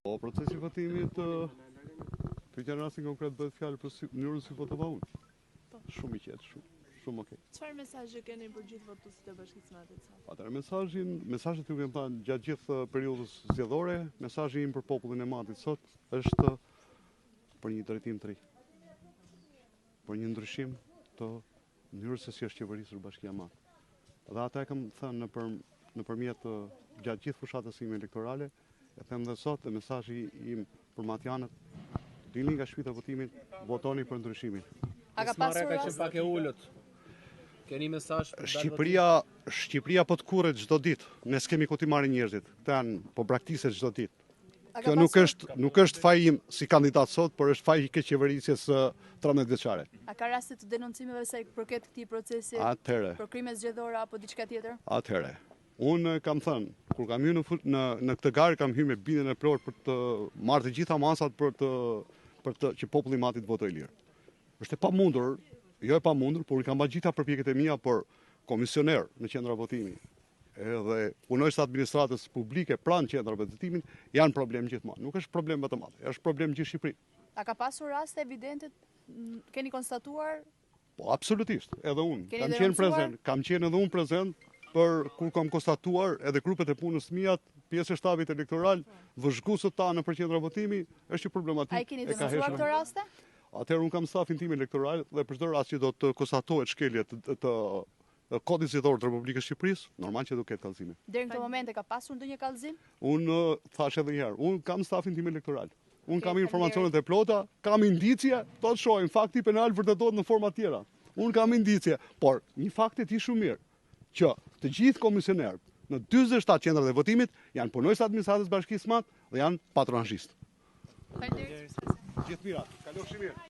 Po, procesi i votimit për këtë rastin konkret bëhet fjalë për mënyrën si votova unë. Shumë i qetë, shumë okay. Çfarë mesazhe keni për gjithë votuesit e Bashkisë Matit? Atëherë mesazhet ju kem thënë gjatë gjithë periudhës zgjedhore, mesazhi im për popullin e Matit sot është për një drejtim të ri. Për një ndryshim të mënyrës se si është qeverisur Bashkia e Madhe. Dhe ata e kam thënë nëpërmjet gjatë gjithë fushatës sime elektorale, e them dhe sot, dhe mesazhi im për matjanët, dilni nga shtëpia e votimit, votoni për ndryshimin. A ka pasur rast pak e ulët. Keni mesazh për Shqipëria po të kurret çdo ditë. Ne s'kemi ku t'i marrin njerëzit. Këta janë po braktiset çdo ditë. Kjo nuk është faji im si kandidat sot, por është faji i qeverisjes 13 vjeçare. A ka raste të denoncimeve sa i përket këtij procesi? Atëherë, Për krime zgjedhore apo diçka tjetër? Atëherë, unë kam thënë, kur kam hyrë në këtë garë, kam hyrë me bindjen e plot për të marrë të gjitha masat për të që populli i Matit votojë lirë. Është e pamundur, jo e pamundur, por i kam bërë gjitha përpjekjet e mia për komisioner në qendra votimi. Edhe punojës të administratës publike pranë qendrave të votimit janë problem gjithmonë. Nuk është problem vetëm atë, është problem gjithë Shqipëri. A ka pasur raste evidente, keni konstatuar? Po, absolutisht, edhe unë. Kam qenë edhe unë prezent për kur kam konstatuar edhe grupet e punës mijat, pjesë e shtabit elektoral, vëzhguesët tanë për qendra votimi, është një problematikë. A i keni denoncuar këto raste? Atëherë unë kam stafin tim elektoral dhe për çdo rast që do të konstatohet shkelje të kodit zgjedhor të Republikës së Shqipërisë, normal që do ketë kallëzime. Deri në këtë moment e ka pasur ndonjë kallëzim? Unë thash edhe një herë, unë kam stafin tim elektoral. Unë kam informacionet e plota, kam indicje, do të shohim fakti penal vërtetohet në forma tjera. Unë kam indicje, por një fakt e di shumë mirë që të gjithë komisionerët në 47 qendrat e votimit janë punojës administratës Bashkisë së Madhe dhe janë patronazhistë. Faleminderit. Gjithë mirat, kalofshi mirë.